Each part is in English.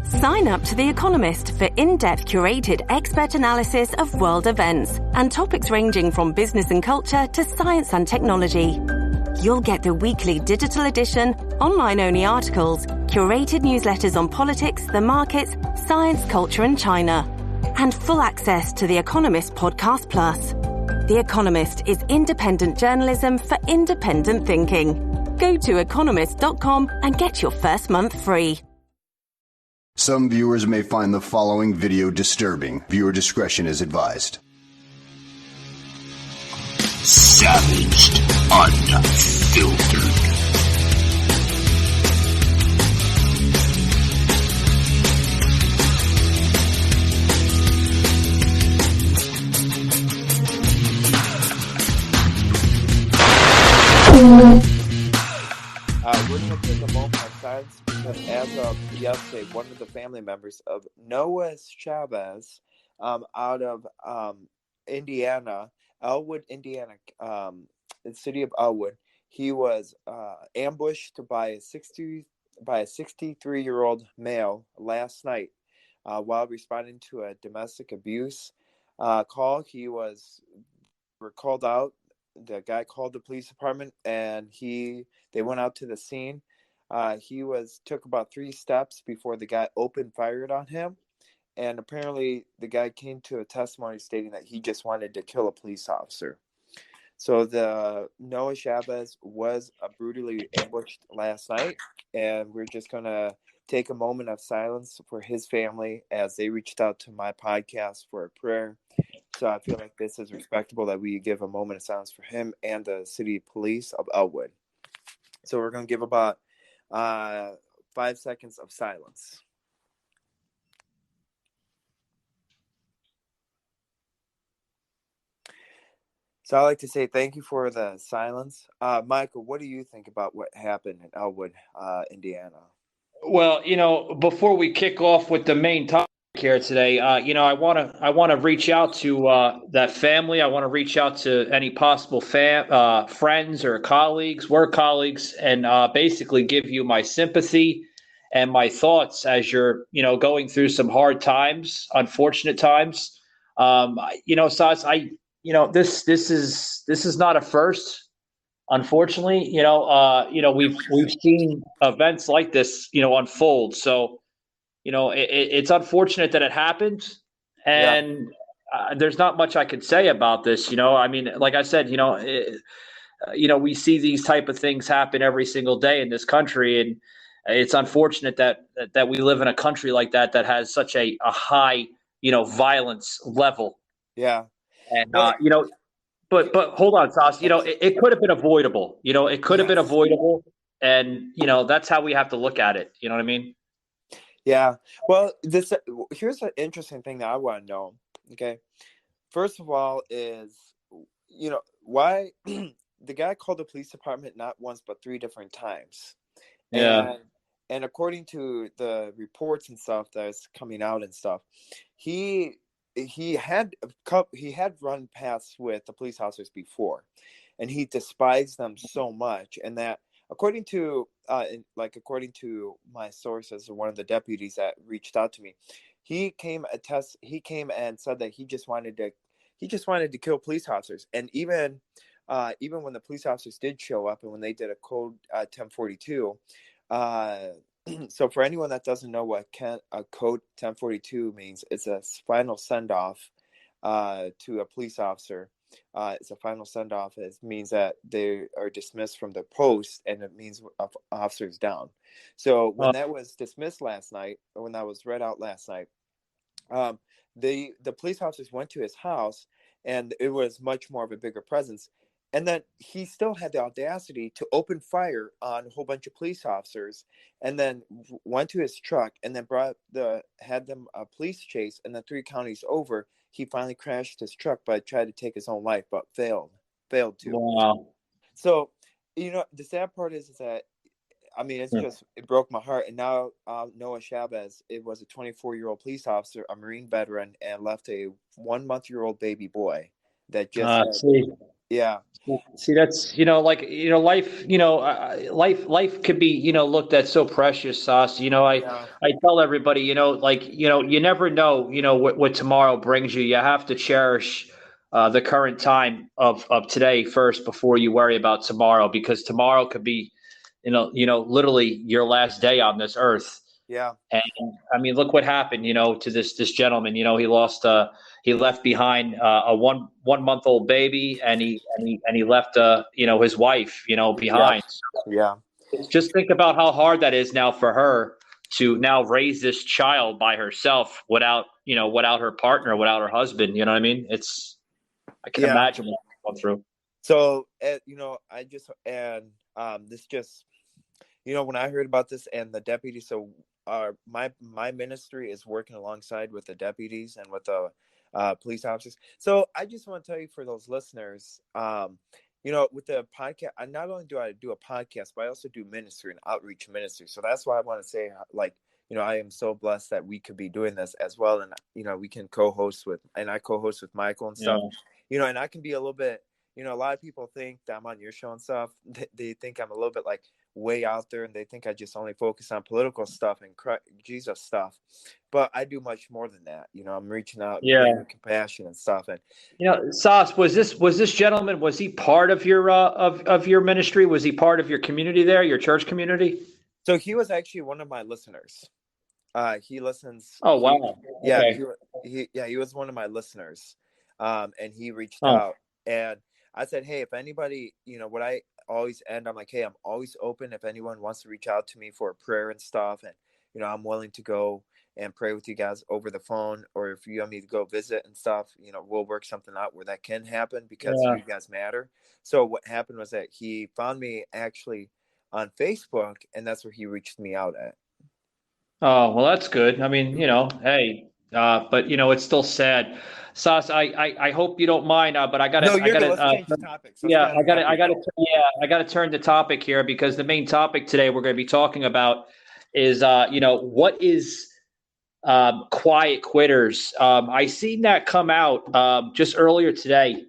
Sign up to The Economist for in-depth curated expert analysis of world events and topics ranging from business and culture to science and technology. You'll get the weekly digital edition, online-only articles, curated newsletters on politics, the markets, science, culture and China, and full access to The Economist Podcast Plus. The Economist is independent journalism for independent thinking. Go to economist.com and get your first month free. Some viewers may find the following video disturbing. Viewer discretion is advised. Savaged, unfiltered. We're going to take a moment of silence because as of yesterday, one of the family members of Noah Chavez out of Indiana, Elwood, Indiana, the city of Elwood, he was ambushed by a 63-year-old male last night while responding to a domestic abuse call. Were called out. The guy called the police department, and they went out to the scene. He took about 3 steps before the guy opened fire on him, and apparently the guy came to a testimony stating that he just wanted to kill a police officer. So the Noah Chavez was brutally ambushed last night, and we're just going to take a moment of silence for his family as they reached out to my podcast for a prayer. So I feel like this is respectable that we give a moment of silence for him and the city police of Elwood. So we're going to give about 5 seconds of silence. So I'd like to say thank you for the silence. Michael, what do you think about what happened in Elwood, Indiana? Well, before we kick off with the main topic here today, I want to reach out to that family. I want to reach out to any possible friends or colleagues, work colleagues, and basically give you my sympathy and my thoughts as you're, going through some hard times, unfortunate times. Sas, this is not a first. Unfortunately, we've seen events like this, unfold. So, it's unfortunate that it happened, and there's not much I could say about this. I mean, like I said, we see these type of things happen every single day in this country, and it's unfortunate that we live in a country like that has such a high, violence level. Yeah, and But hold on, Sas. It could have been avoidable. It could have been avoidable, and that's how we have to look at it. You know what I mean? Yeah. Well, here's an interesting thing that I want to know. Okay, first of all, is why the guy called the police department not once but 3 different times. Yeah. And according to the reports and stuff that's coming out and stuff, he had run past with the police officers before, and he despised them so much, and that according to my sources, one of the deputies that reached out to me, he came and said that he just wanted to kill police officers. And even when the police officers did show up and when they did a code 1042, so for anyone that doesn't know what a code 1042 means, it's a final send-off to a police officer. It's a final send-off. It means that they are dismissed from the post, and it means officers down. So when that was dismissed last night, or when that was read out last night, the police officers went to his house, and it was much more of a bigger presence. And then he still had the audacity to open fire on a whole bunch of police officers, and then went to his truck, and then had them a police chase, and then 3 counties over, he finally crashed his truck, but tried to take his own life, but failed to. Wow. So, the sad part is that, I mean, it broke my heart. And now Noah Chavez, it was a 24-year-old police officer, a Marine veteran, and left a 1-month-old baby boy that just Yeah. See, that's, life could be, looked at so precious, Sauce. Yeah. I tell everybody, you never know, what tomorrow brings you. You have to cherish the current time of today first before you worry about tomorrow, because tomorrow could be, literally your last day on this earth. Yeah. And I mean, look what happened, to this gentleman. He left behind a 1 month old baby, and he left his wife, Yeah. behind. Yeah. Just think about how hard that is now for her to now raise this child by herself without her partner, without her husband. You know what I mean? I can Yeah. imagine what she's going through. So, this just, when I heard about this and the deputies, so my ministry is working alongside with the deputies and with the police officers. So I just want to tell you, for those listeners, with the podcast, not only do I do a podcast, but I also do ministry and outreach ministry. So that's why I want to say, I am so blessed that we could be doing this as well. And, we can I co-host with Michael and stuff, and I can be a little bit, a lot of people think that I'm on your show and stuff. They think I'm a little bit like way out there, and they think I just only focus on political stuff and Jesus stuff. But I do much more than that. I'm reaching out, and compassion and stuff. And Sauce, was this gentleman, was he part of your of your ministry? Was he part of your community there, your church community? So he was actually one of my listeners. He listens. Oh, wow. He was one of my listeners. And he reached out, and I said, hey, if anybody, what I always end, I'm like, hey, I'm always open if anyone wants to reach out to me for a prayer and stuff. And, I'm willing to go and pray with you guys over the phone, or if you want me to go visit and stuff, we'll work something out where that can happen, because you guys matter. So what happened was that he found me actually on Facebook, and that's where he reached me out at. Oh, well, that's good. I mean, hey, but it's still sad. Sauce, I hope you don't mind, but I gotta let's change the topic. So I gotta turn the topic here, because the main topic today we're going to be talking about is what is quiet quitters. I seen that come out just earlier today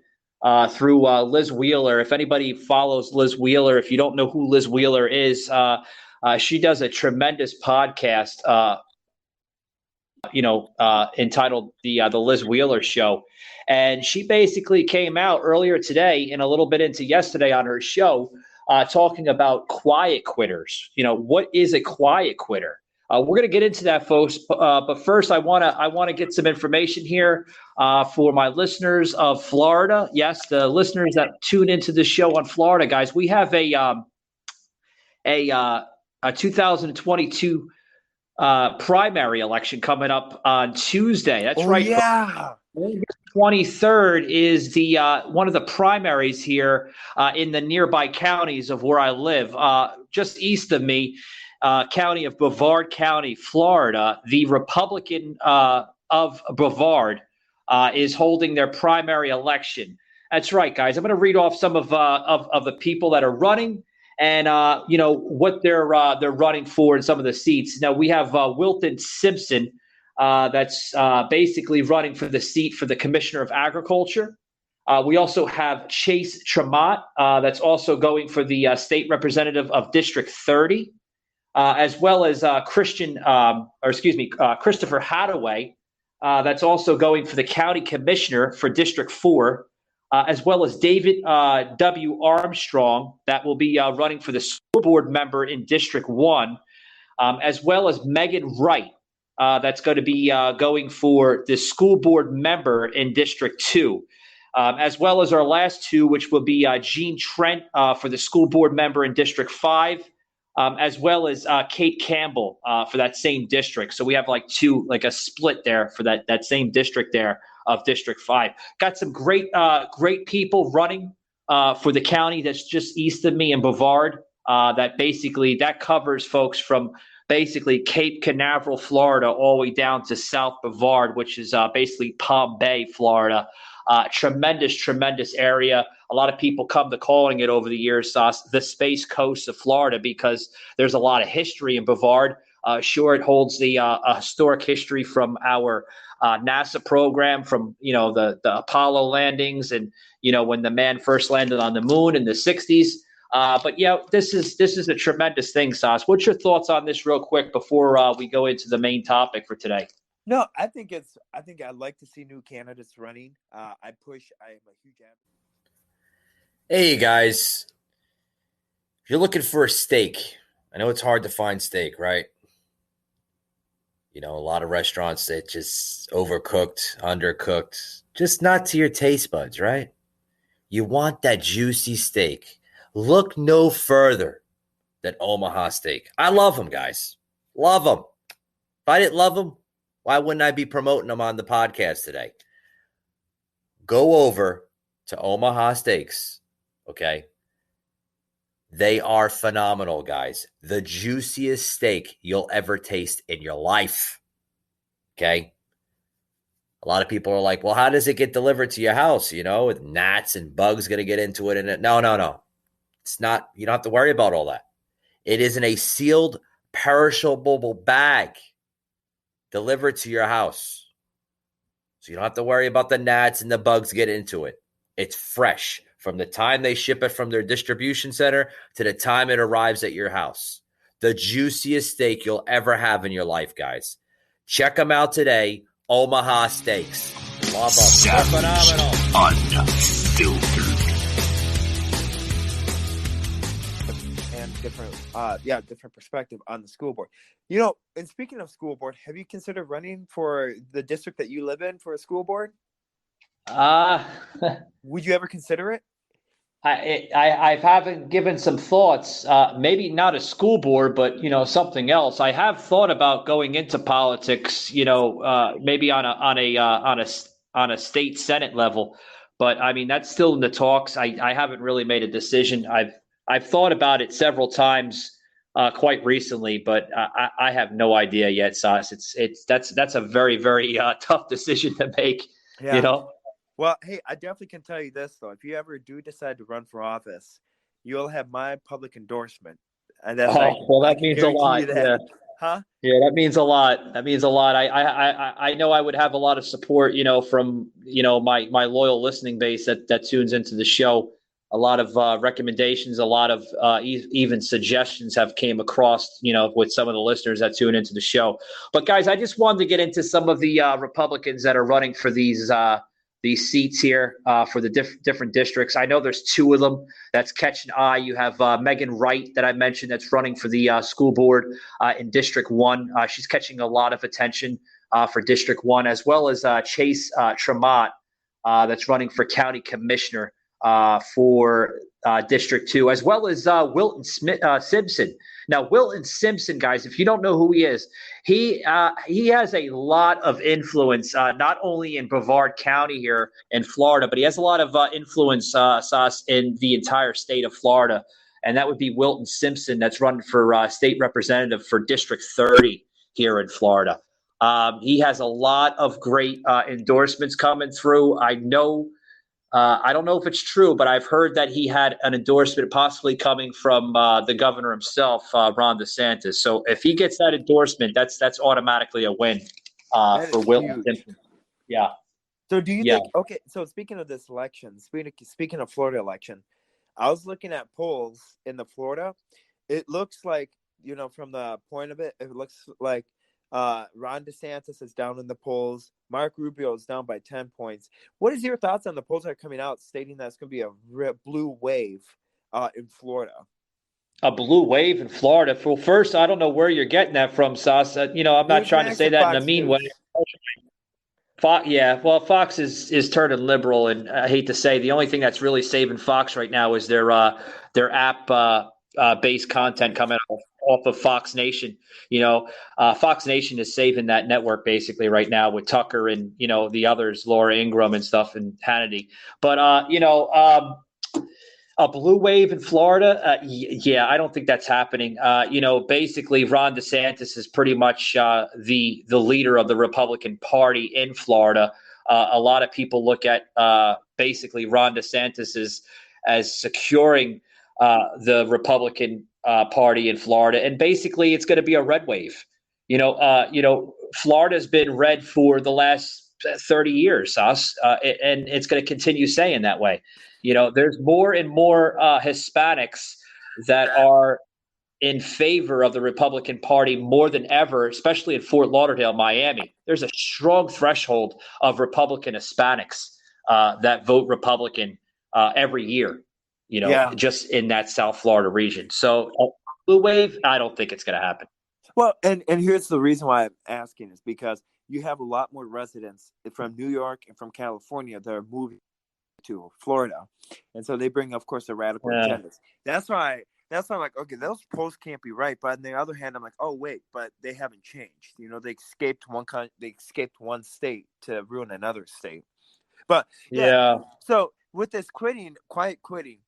through Liz Wheeler. If anybody follows Liz Wheeler, if you don't know who Liz Wheeler is, she does a tremendous podcast, entitled the Liz Wheeler Show. And she basically came out earlier today and a little bit into yesterday on her show, talking about quiet quitters. What is a quiet quitter? We're going to get into that, folks. But first, I want to get some information here for my listeners of Florida. Yes, the listeners that tune into the show on Florida, guys. We have a 2022 primary election coming up on Tuesday. That's right. Yeah. August 23rd is the one of the primaries here in the nearby counties of where I live. Just east of me, county of Brevard County, Florida. The Republican of Brevard is holding their primary election. That's right, guys. I'm going to read off some of the people that are running, and what they're running for in some of the seats. Now we have Wilton Simpson, that's basically running for the seat for the Commissioner of Agriculture. We also have Chase Tremont, that's also going for the state representative of District 30, as well as Christopher Hadaway, that's also going for the county commissioner for District 4. As well as David W. Armstrong, that will be running for the school board member in District 1, as well as Megan Wright, that's going to be going for the school board member in District 2, as well as our last two, which will be Jean Trent for the school board member in District 5, as well as Kate Campbell for that same district. So we have like a split there for that same district there of District 5. Got some great people running for the county that's just east of me in Brevard. That covers folks from basically Cape Canaveral, Florida, all the way down to South Brevard, which is basically Palm Bay, Florida. Tremendous area. A lot of people come to calling it over the years, the Space Coast of Florida, because there's a lot of history in Brevard. Sure, it holds the historic history from our NASA program from, the Apollo landings and, when the man first landed on the moon in the 60s. But this is a tremendous thing, Sas. What's your thoughts on this real quick before we go into the main topic for today? No, I think I'd like to see new candidates running. I am a huge advocate. Hey guys, if you're looking for a steak, I know it's hard to find steak, right? A lot of restaurants that just overcooked, undercooked, just not to your taste buds, right? You want that juicy steak. Look no further than Omaha Steak. I love them, guys. Love them. If I didn't love them, why wouldn't I be promoting them on the podcast today? Go over to Omaha Steaks, okay? They are phenomenal, guys. The juiciest steak you'll ever taste in your life, okay? A lot of people are like, well, how does it get delivered to your house, with gnats and bugs going to get into it? And no. It's not, you don't have to worry about all that. It is in a sealed, perishable bag delivered to your house. So you don't have to worry about the gnats and the bugs get into it. It's fresh from the time they ship it from their distribution center to the time it arrives at your house. The juiciest steak you'll ever have in your life, guys. Check them out today. Omaha Steaks. Love them. They're phenomenal. Unfiltered. And different perspective on the school board. And speaking of school board, have you considered running for the district that you live in for a school board? Would you ever consider it? I haven't given some thoughts, maybe not a school board, but, something else. I have thought about going into politics, maybe on a state Senate level. But I mean, that's still in the talks. I haven't really made a decision. I've thought about it several times quite recently, but I have no idea yet, Sas. That's a very, very tough decision to make, Yeah. Well, hey, I definitely can tell you this, though. If you ever do decide to run for office, you'll have my public endorsement. And that means a lot. Yeah. Huh? Yeah, that means a lot. That means a lot. I know I would have a lot of support, from, my loyal listening base that tunes into the show. A lot of recommendations, a lot of even suggestions have came across, with some of the listeners that tune into the show. But guys, I just wanted to get into some of the Republicans that are running for these seats here for the different districts. I know there's two of them that's catching eye. You have Megan Wright that I mentioned that's running for the school board in District 1. She's catching a lot of attention for District 1, as well as Chase Tremont that's running for county commissioner for District 2, as well as Wilton Simpson. Now, Wilton Simpson, guys, if you don't know who he is, he has a lot of influence, not only in Brevard County here in Florida, but he has a lot of influence, Sas, in the entire state of Florida. And that would be Wilton Simpson that's running for state representative for District 30 here in Florida. He has a lot of great endorsements coming through. I know. I don't know if it's true, but I've heard that he had an endorsement possibly coming from the governor himself, Ron DeSantis. So if he gets that endorsement, that's automatically a win for Wilton Simpson. Yeah. So do you think? Okay. So speaking of this election, speaking of Florida election, I was looking at polls in the Florida. It looks like, from the point of it, it looks like Ron DeSantis is down in the polls. Mark Rubio is down by 10 points. What is your thoughts on the polls that are coming out stating that it's going to be a blue wave in Florida? A blue wave in Florida? Well, first, I don't know where you're getting that from, Sas. I'm not trying to say that in a mean way. Fox is turning liberal, and I hate to say, the only thing that's really saving Fox right now is their app based content coming off of Fox Nation. Fox Nation is saving that network basically right now with Tucker and, the others, Laura Ingraham and stuff, and Hannity. But, a blue wave in Florida, I don't think that's happening. Basically, Ron DeSantis is pretty much the leader of the Republican Party in Florida. A lot of people look at basically Ron DeSantis as securing the Republican Party in Florida, and basically it's going to be a red wave. Florida's been red for the last 30 years, us, and it's going to continue saying that way. There's more and more Hispanics that are in favor of the Republican Party more than ever, especially in Fort Lauderdale, Miami. There's a strong threshold of Republican Hispanics that vote Republican every year, just in that South Florida region. So blue wave, I don't think it's going to happen. Well, and here's the reason why I'm asking is because you have a lot more residents from New York and from California that are moving to Florida. And so they bring, of course, the radical agendas. That's why I'm like, okay, those posts can't be right. But on the other hand, I'm like, oh, wait, but they haven't changed. They escaped one state to ruin another state. But yeah. So with this quiet quitting.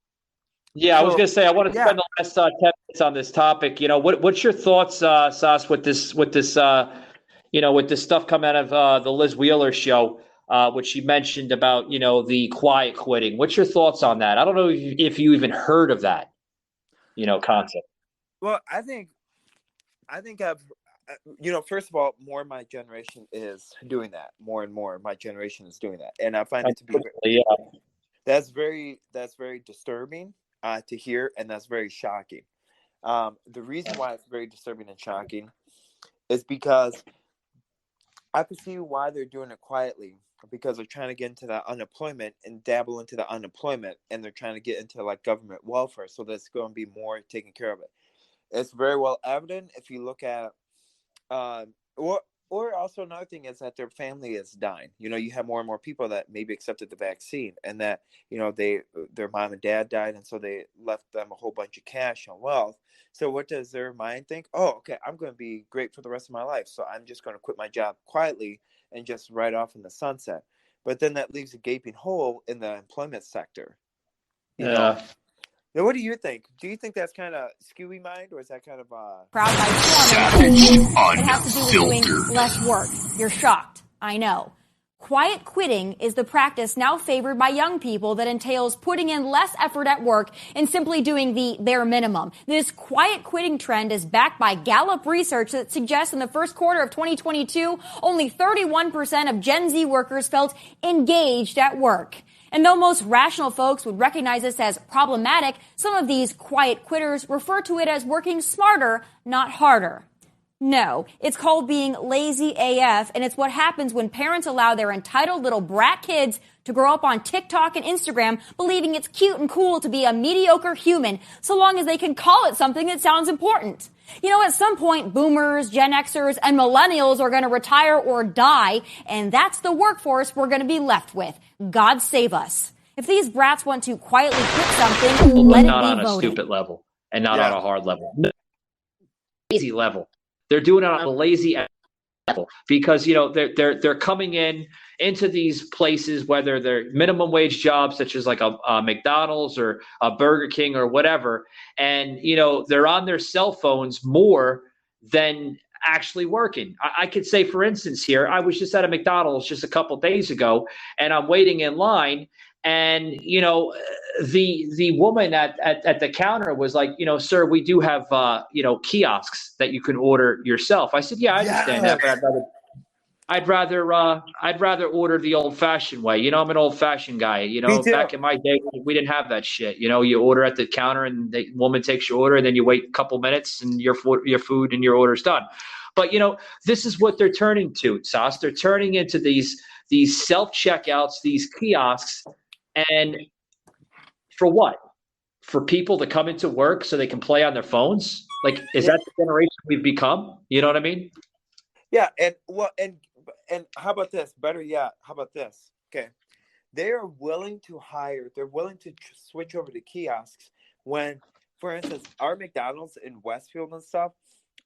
Yeah, I was going to say, I want to spend the last 10 minutes on this topic. What's your thoughts, Sas, with this stuff coming out of the Liz Wheeler show, which she mentioned about, the quiet quitting. What's your thoughts on that? I don't know if you even heard of that, concept. Well, I think I've, first of all, more of my generation is doing that. More and more of my generation is doing that. And I find it to be, that's very disturbing to hear. And that's very shocking. The reason why it's very disturbing and shocking is because I can see why they're doing it quietly, because they're trying to get into that unemployment and dabble into the unemployment, and they're trying to get into like government welfare, so that's going to be more taken care of it. It's very well evident if you look at, or also another thing is that their family is dying. You have more and more people that maybe accepted the vaccine, and that their mom and dad died, and so they left them a whole bunch of cash and wealth. So what does their mind think? Oh, okay, I'm going to be great for the rest of my life, so I'm just going to quit my job quietly and just ride off in the sunset. But then that leaves a gaping hole in the employment sector. Now, what do you think? Do you think that's kind of skewy mind, or is that kind of proud by storm? It has to do with doing less work. You're shocked. I know. Quiet quitting is the practice now favored by young people that entails putting in less effort at work and simply doing the bare minimum. This quiet quitting trend is backed by Gallup research that suggests in the first quarter of 2022, only 31% of Gen Z workers felt engaged at work. And though most rational folks would recognize this as problematic, some of these quiet quitters refer to it as working smarter, not harder. No, it's called being lazy AF, and it's what happens when parents allow their entitled little brat kids to grow up on TikTok and Instagram believing it's cute and cool to be a mediocre human so long as they can call it something that sounds important. At some point, boomers, Gen Xers, and millennials are going to retire or die, and that's the workforce we're going to be left with. God save us. If these brats want to quietly quit something, let it be voted. Not on a stupid level and not on a hard level. Easy level. They're doing it on a lazy level because, they're coming into these places, whether they're minimum wage jobs, such as like a McDonald's or a Burger King or whatever. And, they're on their cell phones more than actually working. I could say, for instance, here, I was just at a McDonald's just a couple days ago, and I'm waiting in line. And, the woman at the counter was like, sir, we do have, kiosks that you can order yourself. I said, yeah, I understand that, but I'd rather order the old fashioned way. I'm an old fashioned guy, back in my day, we didn't have that shit. You order at the counter and the woman takes your order, and then you wait a couple minutes and your food and your order's done. But, this is what they're turning to, Sas. They're turning into these self-checkouts, these kiosks. And for what? For people to come into work so they can play on their phones? Like, is that the generation we've become? You know what I mean? Yeah. And how about this? Better yet, how about this? Okay. They are willing to switch over to kiosks when, for instance, our McDonald's in Westfield and stuff,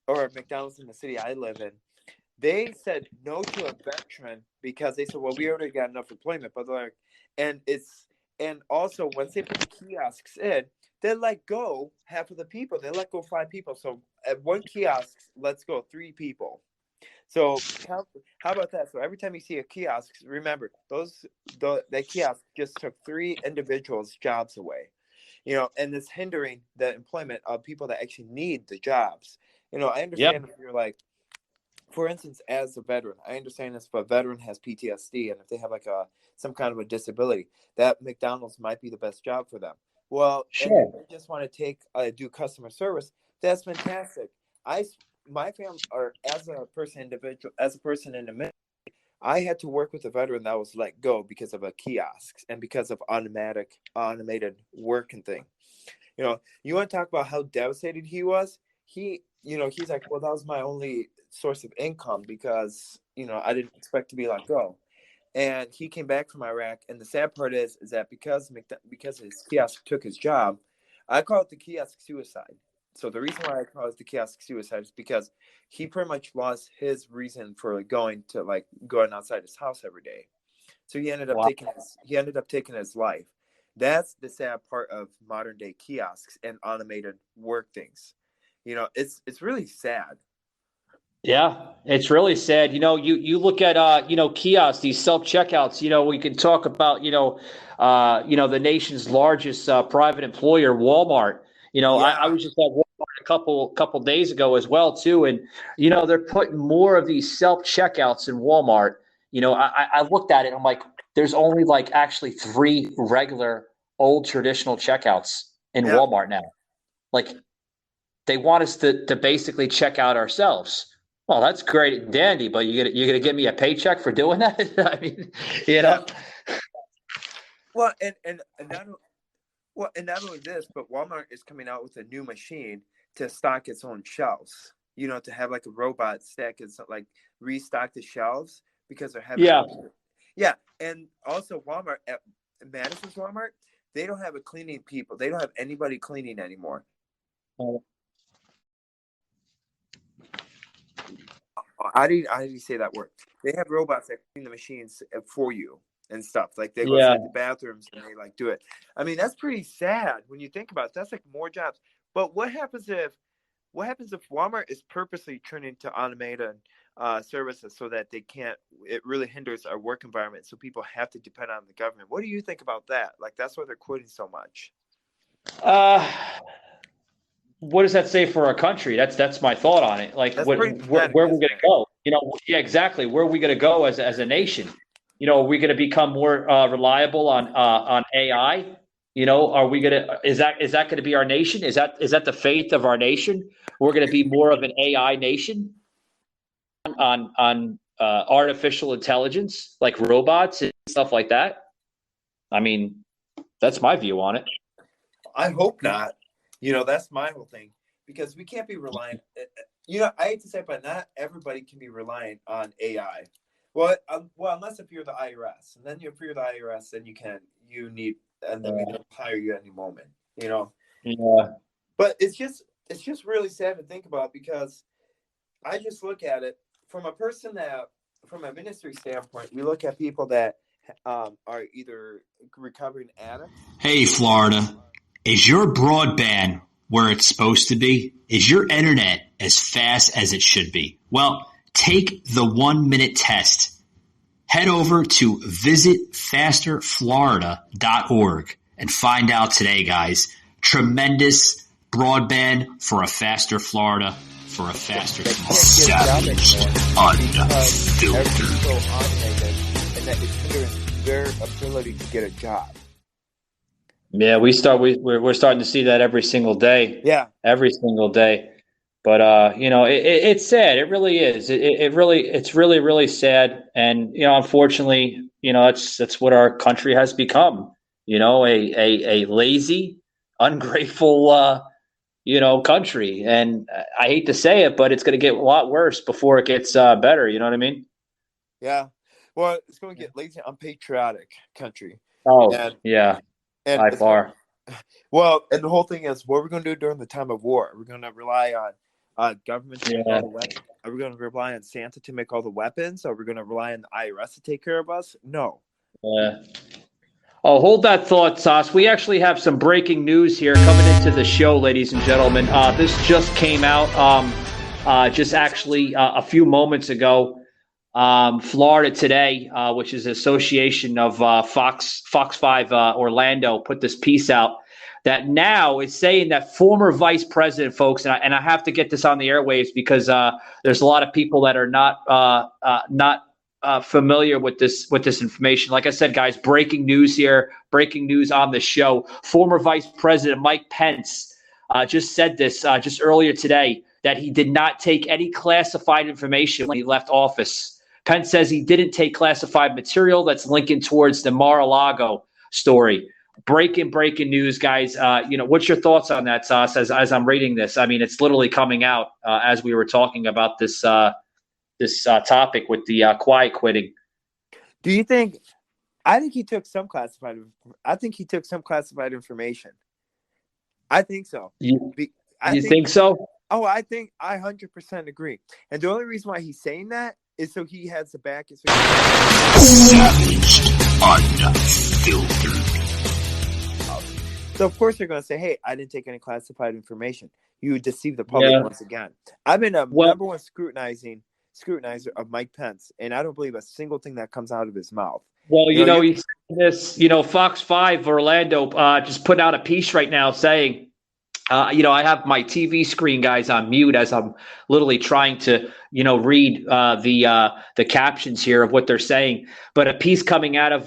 or McDonald's in the city I live in, they said no to a veteran because they said, well, we already got enough employment. But they're like, and also once they put the kiosks in, they let go half of the people. They let go 5 people. So at one kiosk, let's go 3 people. So how about that? So every time you see a kiosk, remember that kiosk just took 3 individuals' jobs away. And it's hindering the employment of people that actually need the jobs. I understand if you're like, for instance, as a veteran, I understand this, if a veteran has PTSD and if they have like some kind of a disability, that McDonald's might be the best job for them. Well, Sure. and if they just want to do customer service, that's fantastic. My family, or as a person in the military, I had to work with a veteran that was let go because of a kiosk and because of automated work and thing. You know, you want to talk about how devastated he was? He's like, well, that was my only source of income because, I didn't expect to be let go. And he came back from Iraq. And the sad part is that because his kiosk took his job, I call it the kiosk suicide. So the reason why I call it the kiosk suicide is because he pretty much lost his reason for going outside his house every day. So he ended up taking his life. That's the sad part of modern day kiosks and automated work things. It's really sad. Yeah, it's really sad. You look at kiosks, these self-checkouts. We can talk about the nation's largest private employer, Walmart. I was just at Walmart a couple days ago as well too, and they're putting more of these self-checkouts in Walmart. I looked at it and I'm like, there's only actually 3 regular old traditional checkouts in Walmart now. They want us to basically check out ourselves. Well, that's great and dandy, but you're gonna give me a paycheck for doing that? I mean, Well, and not only this, but Walmart is coming out with a new machine to stock its own shelves. To have like a robot restock the shelves because they're having and also Walmart at Madison's Walmart, they don't have cleaning people. They don't have anybody cleaning anymore. How do you say that word? They have robots that clean the machines for you and stuff. Like they go inside the bathrooms and they do it. I mean, that's pretty sad when you think about it. That's like more jobs. But what happens if Walmart is purposely turning to automated services so that it really hinders our work environment, so people have to depend on the government? What do you think about that? That's why they're quitting so much. What does that say for our country? That's my thought on it. Where are we going to go? Exactly. Where are we going to go as a nation? Are we going to become more reliable on AI? Are we going to? Is that going to be our nation? Is that the fate of our nation? We're going to be more of an AI nation on artificial intelligence, like robots and stuff like that. I mean, that's my view on it. I hope not. That's my whole thing, because we can't be reliant. I hate to say it, but not everybody can be reliant on AI. Well, unless if you're the IRS, and then if you're the IRS, then we can hire you at any moment. Yeah. But it's just really sad to think about, because I just look at it from a ministry standpoint. We look at people that are either recovering addicts. Hey, Florida. Is your broadband where it's supposed to be? Is your internet as fast as it should be? Well, take the 1-minute test. Head over to visitfasterflorida.org and find out today, guys. Tremendous broadband for a faster Florida, for a faster Savage, unfiltered. And that it's hindering their ability to get a job. Yeah, we're starting to see that every single day. Yeah, every single day. But it's sad. It really is. It's really, really sad. And unfortunately, that's what our country has become. A lazy, ungrateful, country. And I hate to say it, but it's going to get a lot worse before it gets better. You know what I mean? Yeah. Well, it's going to get lazy, unpatriotic country. Oh, yeah. And by far. Well, and the whole thing is, what are we going to do during the time of war? Are we going to rely on government to make all the weapons? Are we going to rely on Santa to make all the weapons? Are we going to rely on the IRS to take care of us? No. Oh, hold that thought, Sauce. We actually have some breaking news here coming into the show, ladies and gentlemen. This just came out a few moments ago. Florida Today, which is an association of Fox 5 Orlando, put this piece out. that now is saying that former vice president, folks, and I have to get this on the airwaves because there's a lot of people that are not familiar with this information. Like I said, guys, breaking news here, breaking news on the show. Former Vice President Mike Pence just said this just earlier today, that he did not take any classified information when he left office. Pence says he didn't take classified material that's linking towards the Mar-a-Lago story. Breaking news, guys. What's your thoughts on that, Sauce, as I'm reading this? I mean, it's literally coming out as we were talking about this topic with the quiet quitting. Do you think? I think he took some classified. I think he took some classified information. I think so. You think so? Oh, I think I 100% agree. And the only reason why he's saying that is so he has the back. Savaged, unfiltered. So of course they're going to say, "Hey, I didn't take any classified information." You deceive the public once again. I've been a number one scrutinizer of Mike Pence, and I don't believe a single thing that comes out of his mouth. Well, he's this. Fox 5 Orlando just put out a piece right now saying, I have my TV screen, guys, on mute as I'm literally trying to, read the captions here of what they're saying. But a piece coming out of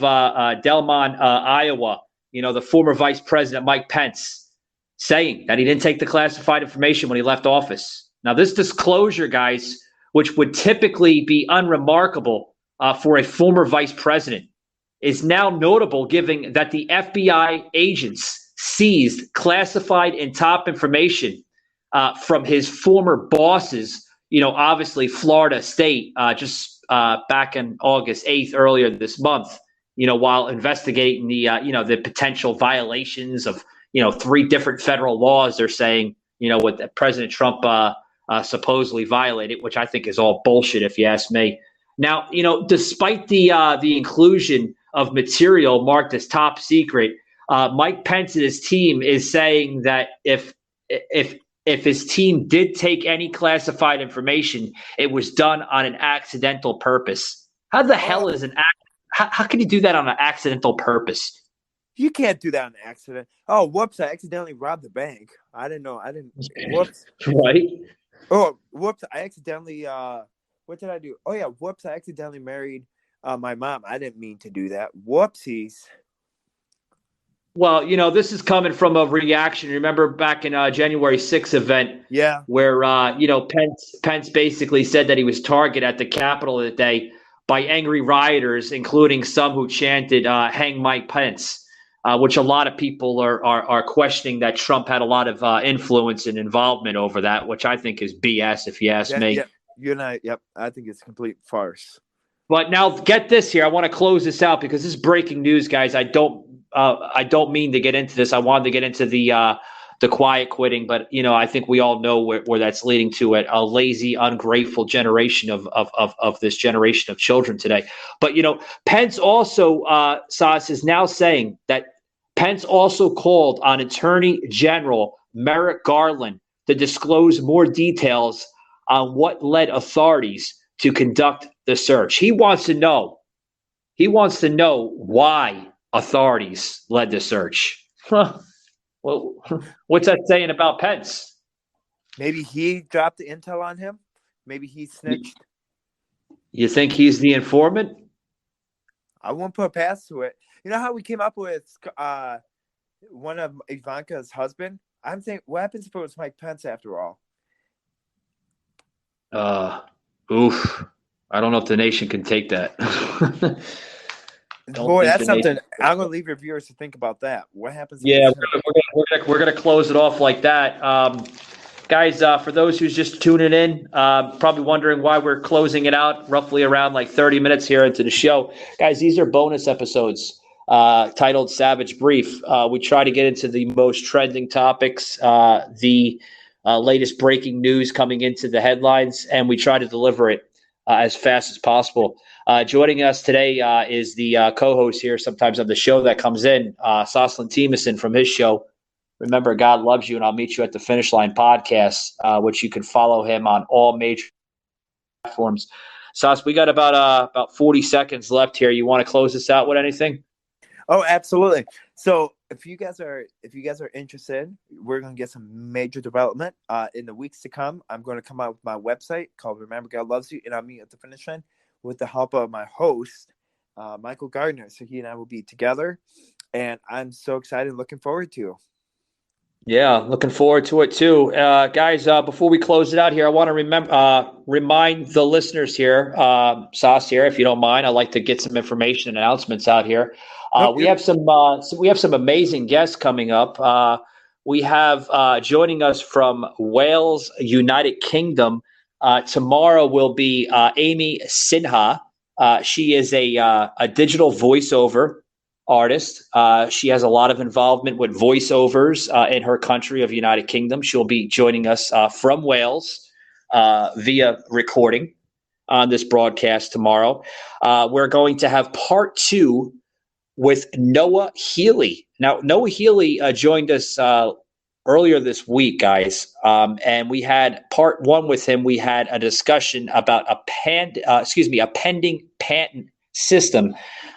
Delmont, Iowa, the former Vice President Mike Pence saying that he didn't take the classified information when he left office. Now, this disclosure, guys, which would typically be unremarkable for a former vice president, is now notable given that the FBI agents seized classified and top information from his former bosses, obviously Florida State, just back on August 8th, earlier this month, while investigating the potential violations of, 3 different federal laws they're saying, what President Trump supposedly violated, which I think is all bullshit, if you ask me. Now, despite the inclusion of material marked as top secret, Mike Pence and his team is saying that if his team did take any classified information, it was done on an accidental purpose. How the hell is how can you do that on an accidental purpose? You can't do that on accident. Oh, whoops! I accidentally robbed the bank. I didn't know. Whoops. Right. Oh, whoops! I accidentally. What did I do? Oh yeah, whoops! I accidentally married my mom. I didn't mean to do that. Whoopsies. Well, this is coming from a reaction. Remember back in January 6th event, where Pence basically said that he was targeted at the Capitol that day by angry rioters, including some who chanted "Hang Mike Pence," which a lot of people are questioning that Trump had a lot of influence and involvement over that, which I think is BS, if you ask me. Yeah, you and I. Yep, I think it's a complete farce. But now, get this here. I want to close this out because this is breaking news, guys. I don't mean to get into this. I wanted to get into the quiet quitting, but I think we all know where that's leading to, a lazy, ungrateful generation of this generation of children today. But Pence also, Sauce, is now saying that Pence also called on Attorney General Merrick Garland to disclose more details on what led authorities to conduct the search. He wants to know why authorities led the search. Well, what's that saying about Pence? Maybe he dropped the intel on him. Maybe he snitched. You think he's the informant? I won't put a pass to it. You know how we came up with one of Ivanka's husband? I'm saying, what happens if it was Mike Pence after all? Oof. I don't know if the nation can take that. Boy, that's something. I'm going to leave your viewers to think about that. What happens? Yeah, we're going to close it off like that. Guys, for those who's just tuning in, probably wondering why we're closing it out roughly around like 30 minutes here into the show. Guys, these are bonus episodes titled Savage Brief. We try to get into the most trending topics, the latest breaking news coming into the headlines, and we try to deliver it as fast as possible. Joining us today is the co-host here sometimes of the show that comes in, Soslin Timison from his show. Remember, God Loves You and I'll Meet You at the Finish Line podcast, which you can follow him on all major platforms. Sas, we got about 40 seconds left here. You want to close this out with anything? Oh, absolutely. So if you guys are interested, we're gonna get some major development in the weeks to come. I'm going to come out with my website called Remember God Loves You, and I'll meet at the finish line with the help of my host, Michael Gardner. So he and I will be together, and I'm so excited, looking forward to. Yeah, looking forward to it too, guys. Before we close it out here, I want to remind the listeners here, Sauce here, if you don't mind. I'd like to get some information and announcements out here. We have some amazing guests coming up. We have joining us from Wales, United Kingdom. Tomorrow will be Amy Sinha. She is a digital voiceover artist. She has a lot of involvement with voiceovers in her country of United Kingdom. She'll be joining us from Wales via recording on this broadcast tomorrow. We're going to have part 2 with Noah Healy. Now, Noah Healy joined us earlier this week, guys, and we had part 1 with him. We had a discussion about a pending patent system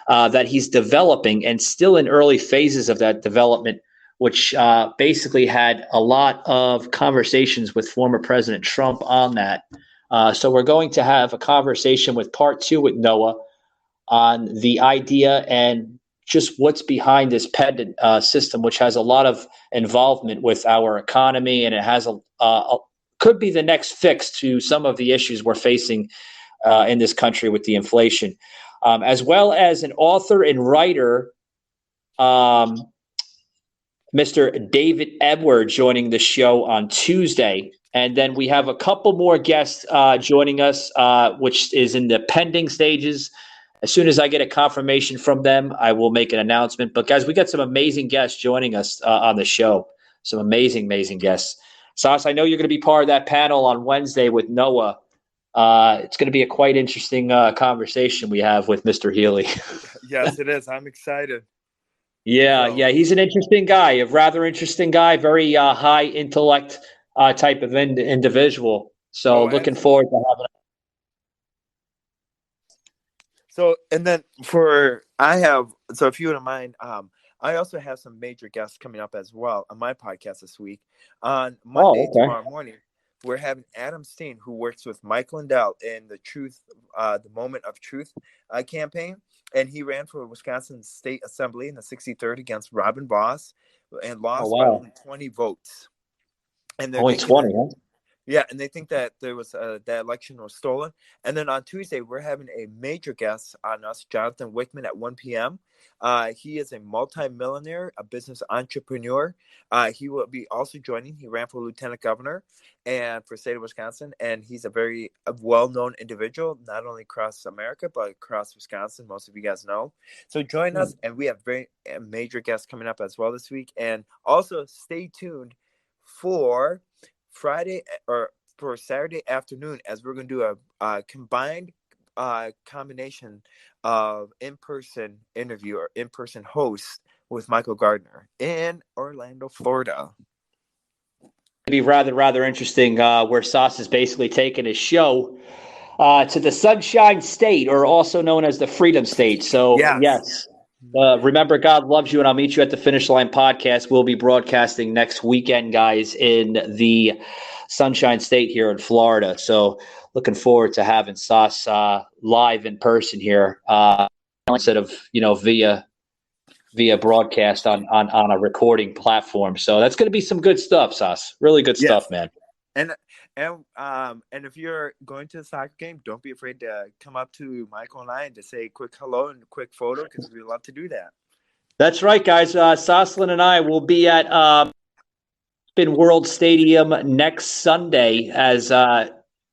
that he's developing and still in early phases of that development, which basically had a lot of conversations with former President Trump on that. So we're going to have a conversation with part 2 with Noah on the idea and just what's behind this patent system, which has a lot of involvement with our economy, and it has could be the next fix to some of the issues we're facing in this country with the inflation. As well as an author and writer, Mr. David Edward, joining the show on Tuesday. And then we have a couple more guests joining us, which is in the pending stages. As soon as I get a confirmation from them, I will make an announcement. But, guys, we got some amazing guests joining us on the show. Some amazing, amazing guests. Sauce, I know you're going to be part of that panel on Wednesday with Noah. It's going to be a quite interesting conversation we have with Mr. Healy. Yes, it is. I'm excited. Yeah, he's an interesting guy, a rather interesting guy, very high intellect type of individual. So looking forward to having him. So, and then if you wouldn't mind, I also have some major guests coming up as well on my podcast this week. On Monday, tomorrow morning, we're having Adam Steen, who works with Mike Lindell in the the Moment of Truth campaign. And he ran for Wisconsin State Assembly in the 63rd against Robin Voss and lost by only 20 votes. And only 20, huh? Yeah, and they think that there was that election was stolen. And then on Tuesday, we're having a major guest on us, Jonathan Wickman, at 1 p.m. He is a multi-millionaire, a business entrepreneur. He will be also joining. He ran for lieutenant governor and for the state of Wisconsin, and he's a very well-known individual, not only across America, but across Wisconsin. Most of you guys know. So join us, and we have very major guests coming up as well this week. And also stay tuned for Friday or for Saturday afternoon, as we're going to do a combined combination of in-person interview or in-person host with Michael Gardner in Orlando, Florida. It'd be rather interesting where Sauce is basically taking his show to the Sunshine State, or also known as the Freedom State. So yes. Remember, God Loves You, and I'll meet you at the Finish Line podcast. We'll be broadcasting next weekend, guys, in the Sunshine State here in Florida. So looking forward to having Sauce live in person here instead of via broadcast on a recording platform. So that's going to be some good stuff, Sauce. Really good stuff, man. And if you're going to the soccer game, don't be afraid to come up to Michael and I and to say a quick hello and a quick photo, because we love to do that. That's right, guys. Saucelin and I will be at Spin World Stadium next Sunday as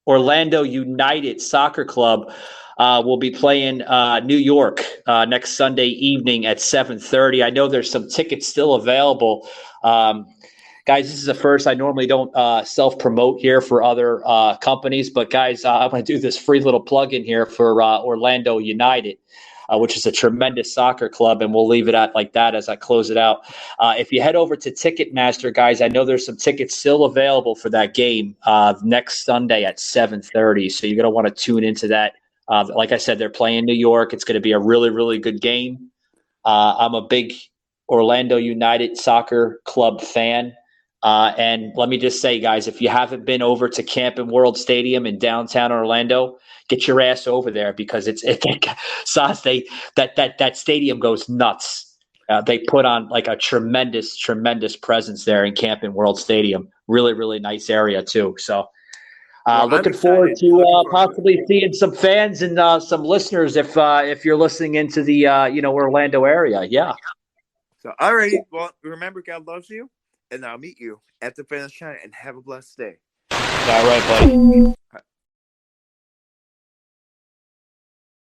Orlando United Soccer Club will be playing New York next Sunday evening at 7:30. I know there's some tickets still available. Guys, this is the first. I normally don't self-promote here for other companies, but guys, I'm going to do this free little plug-in here for Orlando United, which is a tremendous soccer club, and we'll leave it at like that as I close it out. If you head over to Ticketmaster, guys, I know there's some tickets still available for that game next Sunday at 7:30, so you're going to want to tune into that. Like I said, they're playing New York. It's going to be a really, really good game. I'm a big Orlando United Soccer Club fan. And let me just say, guys, if you haven't been over to Camping World Stadium in downtown Orlando, get your ass over there because that stadium goes nuts. They put on like a tremendous presence there in Camping World Stadium. Really, really nice area too. So looking forward to possibly seeing some fans and some listeners if you're listening into the Orlando area. Yeah. So alrighty, well, remember, God loves you, and I'll meet you at the finish line. And have a blessed day. All right, buddy.